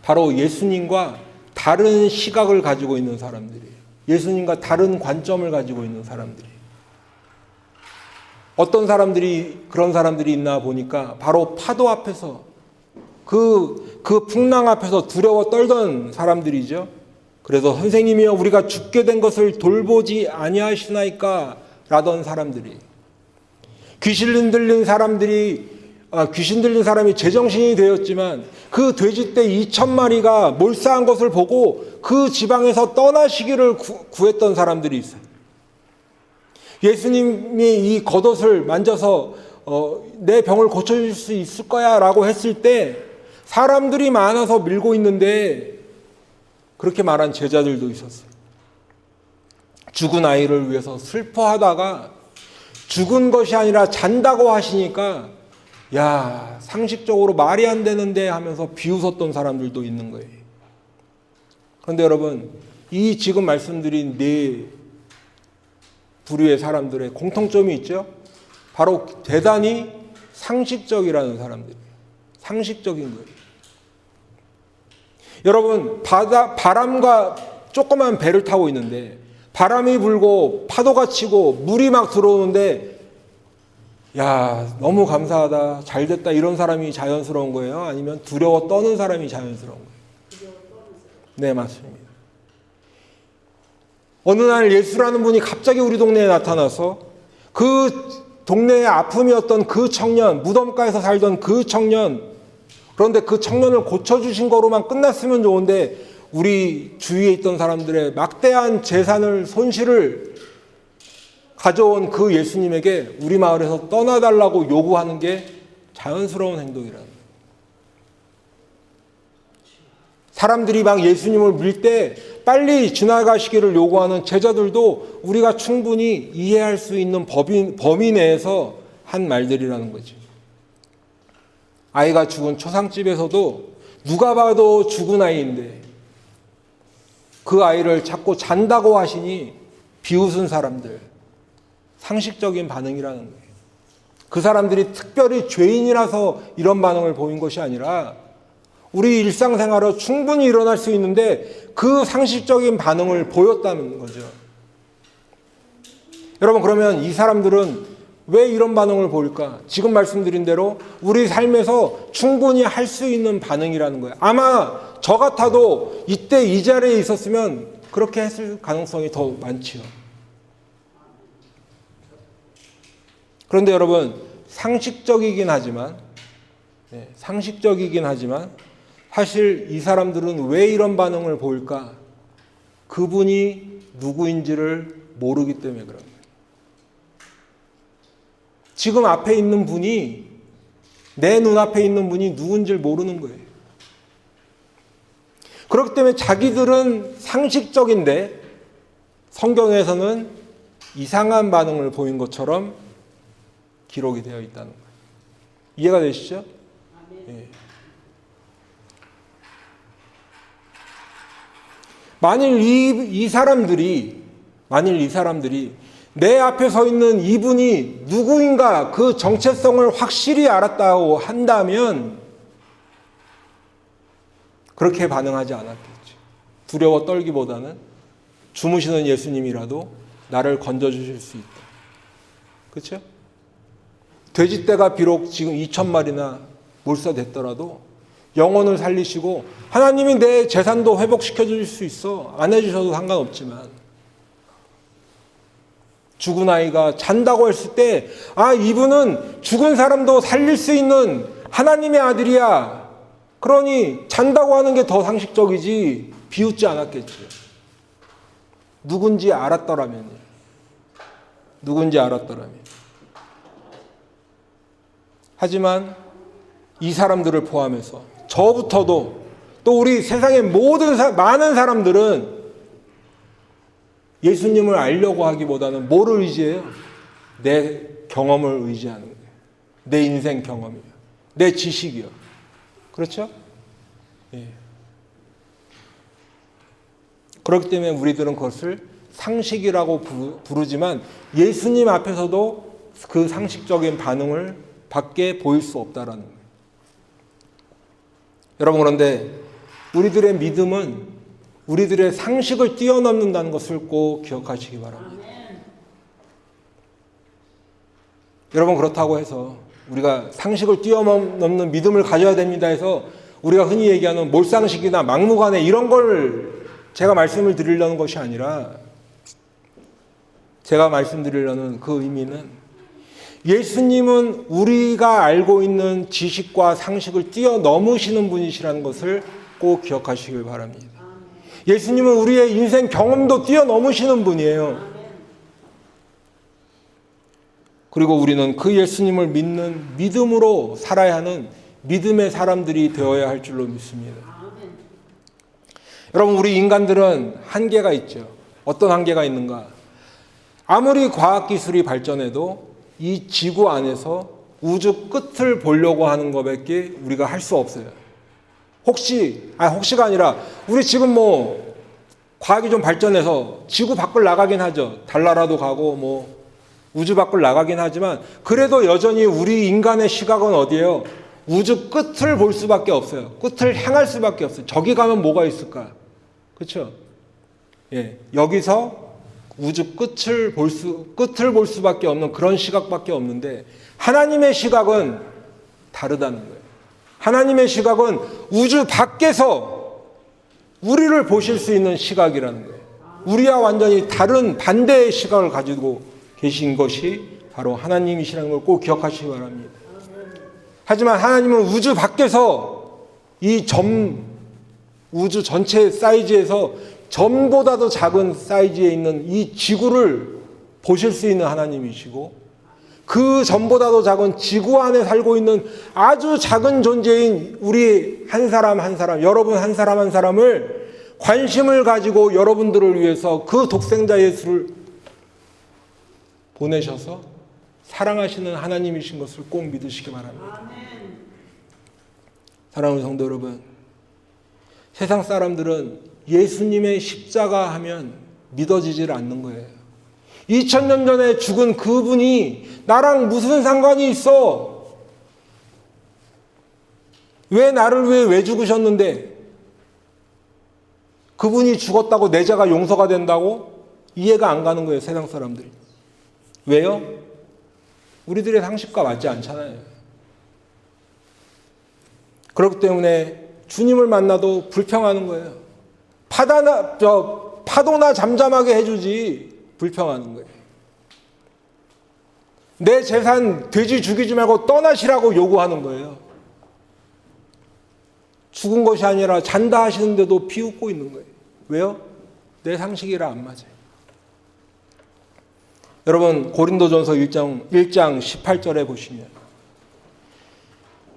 바로 예수님과 다른 시각을 가지고 있는 사람들이에요. 예수님과 다른 관점을 가지고 있는 사람들이에요. 어떤 사람들이 그런 사람들이 있나 보니까 바로 파도 앞에서 그 풍랑 앞에서 두려워 떨던 사람들이죠. 그래서 선생님이여 우리가 죽게 된 것을 돌보지 아니하시나이까 라던 사람들이, 귀신 들린 사람이 제정신이 되었지만 그 돼지떼 2,000마리가 몰사한 것을 보고 그 지방에서 떠나시기를 구했던 사람들이 있어요. 예수님이 이 겉옷을 만져서 내 병을 고쳐줄 수 있을 거야 라고 했을 때 사람들이 많아서 밀고 있는데 그렇게 말한 제자들도 있었어요. 죽은 아이를 위해서 슬퍼하다가 죽은 것이 아니라 잔다고 하시니까 야, 상식적으로 말이 안 되는데 하면서 비웃었던 사람들도 있는 거예요. 그런데 여러분, 이 지금 말씀드린 네 부류의 사람들의 공통점이 있죠? 바로 대단히 상식적이라는 사람들이에요. 상식적인 거예요. 여러분, 바람과 조그만 배를 타고 있는데 바람이 불고 파도가 치고 물이 막 들어오는데 야, 너무 감사하다, 잘 됐다 이런 사람이 자연스러운 거예요? 아니면 두려워 떠는 사람이 자연스러운 거예요? 네, 맞습니다. 어느 날 예수라는 분이 갑자기 우리 동네에 나타나서 그 동네의 아픔이었던 그 청년, 무덤가에서 살던 그 청년, 그런데 그 청년을 고쳐주신 거로만 끝났으면 좋은데 우리 주위에 있던 사람들의 막대한 재산을, 손실을 가져온 그 예수님에게 우리 마을에서 떠나달라고 요구하는 게 자연스러운 행동이라는 거예요. 사람들이 막 예수님을 밀 때 빨리 지나가시기를 요구하는 제자들도 우리가 충분히 이해할 수 있는 범위 내에서 한 말들이라는 거죠. 아이가 죽은 초상집에서도 누가 봐도 죽은 아이인데 그 아이를 자꾸 잔다고 하시니 비웃은 사람들, 상식적인 반응이라는 거예요. 그 사람들이 특별히 죄인이라서 이런 반응을 보인 것이 아니라 우리 일상생활에 충분히 일어날 수 있는데 그 상식적인 반응을 보였다는 거죠. 여러분, 그러면 이 사람들은 왜 이런 반응을 보일까? 지금 말씀드린 대로 우리 삶에서 충분히 할 수 있는 반응이라는 거예요. 아마 저 같아도 이때 이 자리에 있었으면 그렇게 했을 가능성이 더 많지요. 그런데 여러분, 상식적이긴 하지만 사실 이 사람들은 왜 이런 반응을 보일까? 그분이 누구인지를 모르기 때문에 그런 거예요. 지금 앞에 있는 분이, 내 눈앞에 있는 분이 누군지를 모르는 거예요. 그렇기 때문에 자기들은 상식적인데 성경에서는 이상한 반응을 보인 것처럼 기록이 되어 있다는 거예요. 이해가 되시죠? 네. 만일 이 사람들이 내 앞에 서 있는 이분이 누구인가 그 정체성을 확실히 알았다고 한다면 그렇게 반응하지 않았겠죠. 두려워 떨기보다는 주무시는 예수님이라도 나를 건져주실 수 있다. 그렇죠? 돼지떼가 비록 지금 2,000마리나 몰사됐더라도 영혼을 살리시고 하나님이 내 재산도 회복시켜 주실 수 있어. 안 해주셔도 상관없지만 죽은 아이가 잔다고 했을 때 이분은 죽은 사람도 살릴 수 있는 하나님의 아들이야. 그러니 잔다고 하는 게 더 상식적이지 비웃지 않았겠죠. 누군지 알았더라면. 하지만 이 사람들을 포함해서 저부터도 또 우리 세상의 많은 사람들은 예수님을 알려고 하기보다는 뭐를 의지해요? 내 경험을 의지하는 거예요. 내 인생 경험이요. 내 지식이요. 그렇죠? 예. 그렇기 때문에 우리들은 그것을 상식이라고 부르지만 예수님 앞에서도 그 상식적인 반응을 밖에 보일 수 없다라는 거예요. 여러분, 그런데 우리들의 믿음은 우리들의 상식을 뛰어넘는다는 것을 꼭 기억하시기 바랍니다. 여러분, 그렇다고 해서 우리가 상식을 뛰어넘는 믿음을 가져야 됩니다 해서 우리가 흔히 얘기하는 몰상식이나 막무가내 이런 걸 제가 말씀을 드리려는 것이 아니라, 제가 말씀드리려는 그 의미는 예수님은 우리가 알고 있는 지식과 상식을 뛰어넘으시는 분이시라는 것을 꼭 기억하시길 바랍니다. 예수님은 우리의 인생 경험도 뛰어넘으시는 분이에요. 그리고 우리는 그 예수님을 믿는 믿음으로 살아야 하는 믿음의 사람들이 되어야 할 줄로 믿습니다. 여러분, 우리 인간들은 한계가 있죠. 어떤 한계가 있는가? 아무리 과학기술이 발전해도 이 지구 안에서 우주 끝을 보려고 하는 것밖에 우리가 할 수 없어요. 혹시가 아니라 우리 지금 과학이 좀 발전해서 지구 밖을 나가긴 하죠. 달나라도 가고 우주 밖을 나가긴 하지만 그래도 여전히 우리 인간의 시각은 어디예요? 우주 끝을 볼 수밖에 없어요. 끝을 향할 수밖에 없어요. 저기 가면 뭐가 있을까? 그렇죠? 예, 여기서 우주 끝을 볼 수밖에 없는 그런 시각밖에 없는데, 하나님의 시각은 다르다는 거예요. 하나님의 시각은 우주 밖에서 우리를 보실 수 있는 시각이라는 거예요. 우리와 완전히 다른 반대의 시각을 가지고 계신 것이 바로 하나님이시라는 걸 꼭 기억하시기 바랍니다. 하지만 하나님은 우주 밖에서 우주 전체 사이즈에서 점보다도 작은 사이즈에 있는 이 지구를 보실 수 있는 하나님이시고, 그 점보다도 작은 지구 안에 살고 있는 아주 작은 존재인 우리 한 사람 한 사람, 여러분 한 사람 한 사람을 관심을 가지고 여러분들을 위해서 그 독생자 예수를 보내셔서 사랑하시는 하나님이신 것을 꼭 믿으시기 바랍니다. 사랑하는 성도 여러분, 세상 사람들은 예수님의 십자가 하면 믿어지질 않는 거예요. 2000년 전에 죽은 그분이 나랑 무슨 상관이 있어? 왜 나를 위해 왜 죽으셨는데? 그분이 죽었다고 내 죄가 용서가 된다고? 이해가 안 가는 거예요, 세상 사람들이. 왜요? 우리들의 상식과 맞지 않잖아요. 그렇기 때문에 주님을 만나도 불평하는 거예요. 파도나 잠잠하게 해주지 불평하는 거예요. 내 재산 돼지 죽이지 말고 떠나시라고 요구하는 거예요. 죽은 것이 아니라 잔다 하시는데도 비웃고 있는 거예요. 왜요? 내 상식이라 안 맞아요. 여러분, 고린도전서 1장 18절에 보시면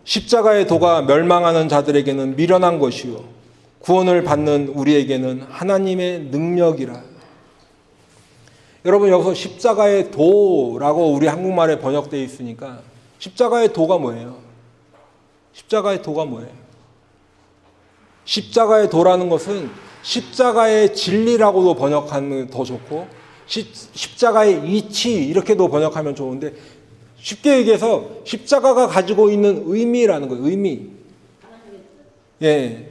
십자가의 도가 멸망하는 자들에게는 미련한 것이요 구원을 받는 우리에게는 하나님의 능력이라. 여러분, 여기서 십자가의 도라고 우리 한국말에 번역되어 있으니까 십자가의 도가 뭐예요? 십자가의 도가 뭐예요? 십자가의 도라는 것은 십자가의 진리라고도 번역하면 더 좋고, 십자가의 이치 이렇게도 번역하면 좋은데, 쉽게 얘기해서 십자가가 가지고 있는 의미라는 거예요. 의미. 예.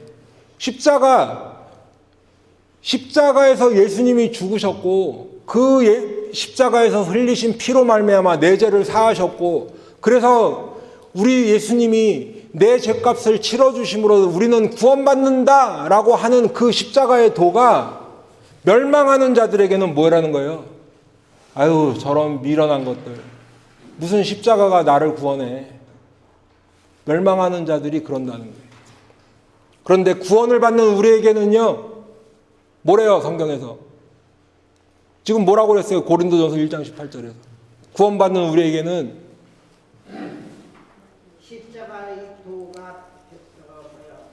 십자가에서 예수님이 죽으셨고, 십자가에서 흘리신 피로 말미암아 내 죄를 사하셨고, 그래서 우리 예수님이 내 죄값을 치러주심으로 우리는 구원받는다라고 하는 그 십자가의 도가 멸망하는 자들에게는 뭐라는 거예요? 아유, 저런 미련한 것들. 무슨 십자가가 나를 구원해. 멸망하는 자들이 그런다는 거예요. 그런데 구원을 받는 우리에게는요, 뭐래요, 성경에서? 지금 뭐라고 그랬어요? 고린도전서 1장 18절에서. 구원받는 우리에게는
십자가의 도가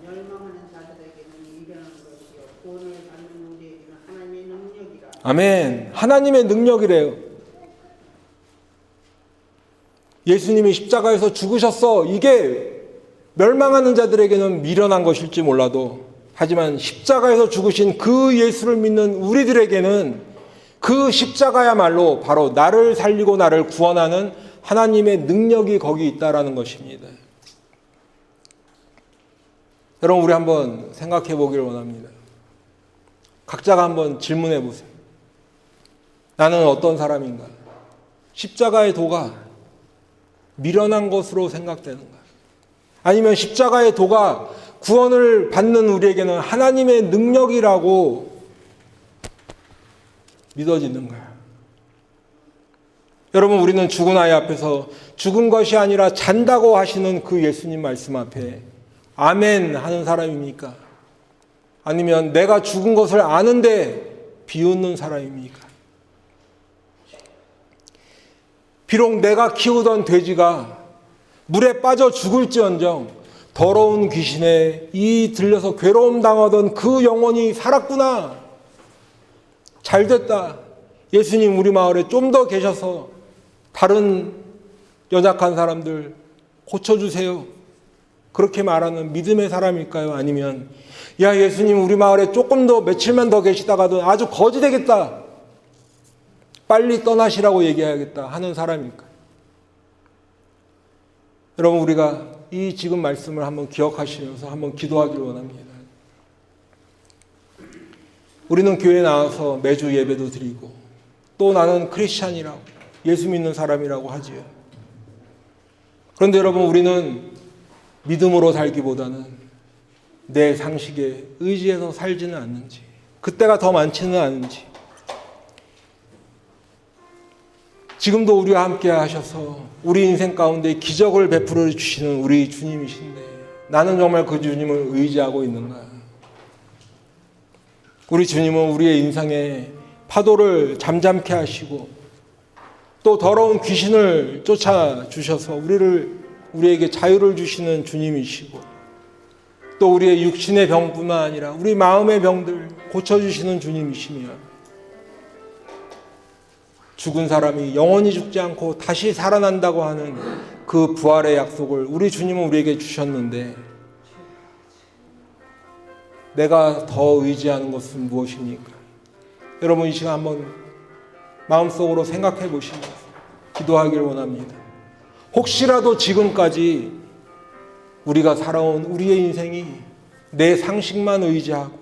멸망하는 자들에게는 미련한 것이요 구원을 받는 우리에게는 하나님의 능력이라.
아멘. 하나님의 능력이래요. 예수님이 십자가에서 죽으셨어. 이게 멸망하는 자들에게는 미련한 것일지 몰라도, 하지만 십자가에서 죽으신 그 예수를 믿는 우리들에게는 그 십자가야말로 바로 나를 살리고 나를 구원하는 하나님의 능력이 거기 있다라는 것입니다. 여러분, 우리 한번 생각해 보기를 원합니다. 각자가 한번 질문해 보세요. 나는 어떤 사람인가? 십자가의 도가 미련한 것으로 생각되는가? 아니면 십자가의 도가 구원을 받는 우리에게는 하나님의 능력이라고 믿어지는가? 여러분, 우리는 죽은 아이 앞에서 죽은 것이 아니라 잔다고 하시는 그 예수님 말씀 앞에 아멘 하는 사람입니까? 아니면 내가 죽은 것을 아는데 비웃는 사람입니까? 비록 내가 키우던 돼지가 물에 빠져 죽을지언정 더러운 귀신에 이 들려서 괴로움 당하던 그 영혼이 살았구나. 잘됐다. 예수님 우리 마을에 좀 더 계셔서 다른 연약한 사람들 고쳐주세요. 그렇게 말하는 믿음의 사람일까요? 아니면 야, 예수님 우리 마을에 조금 더 며칠만 더 계시다가도 아주 거지 되겠다. 빨리 떠나시라고 얘기해야겠다 하는 사람일까요? 여러분, 우리가 이 지금 말씀을 한번 기억하시면서 한번 기도하기를 원합니다. 우리는 교회에 나와서 매주 예배도 드리고 또 나는 크리스찬이라고 예수 믿는 사람이라고 하지요. 그런데 여러분, 우리는 믿음으로 살기보다는 내 상식에 의지해서 살지는 않는지, 그때가 더 많지는 않은지, 지금도 우리와 함께 하셔서 우리 인생 가운데 기적을 베풀어 주시는 우리 주님이신데 나는 정말 그 주님을 의지하고 있는가? 우리 주님은 우리의 인생에 파도를 잠잠케 하시고 또 더러운 귀신을 쫓아주셔서 우리에게 자유를 주시는 주님이시고 또 우리의 육신의 병뿐만 아니라 우리 마음의 병들 고쳐주시는 주님이시며 죽은 사람이 영원히 죽지 않고 다시 살아난다고 하는 그 부활의 약속을 우리 주님은 우리에게 주셨는데 내가 더 의지하는 것은 무엇입니까? 여러분, 이 시간 한번 마음속으로 생각해 보시면서 기도하기를 원합니다. 혹시라도 지금까지 우리가 살아온 우리의 인생이 내 상식만 의지하고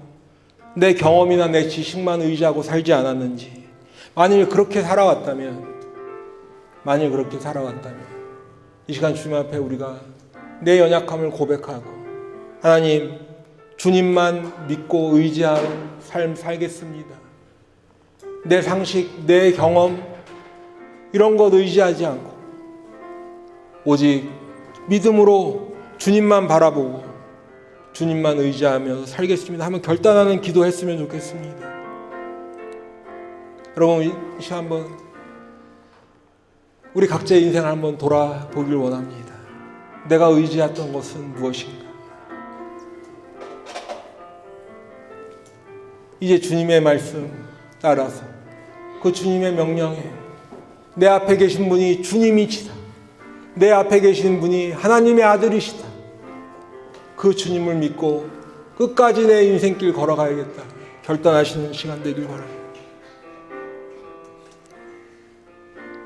내 경험이나 내 지식만 의지하고 살지 않았는지, 만일 그렇게 살아왔다면 이 시간 주님 앞에 우리가 내 연약함을 고백하고 하나님, 주님만 믿고 의지하는 삶 살겠습니다. 내 상식, 내 경험 이런 것 의지하지 않고 오직 믿음으로 주님만 바라보고 주님만 의지하며 살겠습니다 하면 결단하는 기도했으면 좋겠습니다. 여러분, 이 시간 한번 우리 각자의 인생을 한번 돌아보길 원합니다. 내가 의지했던 것은 무엇인가? 이제 주님의 말씀 따라서 그 주님의 명령에 내 앞에 계신 분이 주님이시다. 내 앞에 계신 분이 하나님의 아들이시다. 그 주님을 믿고 끝까지 내 인생길 걸어가야겠다. 결단하시는 시간 되길 바랍니다.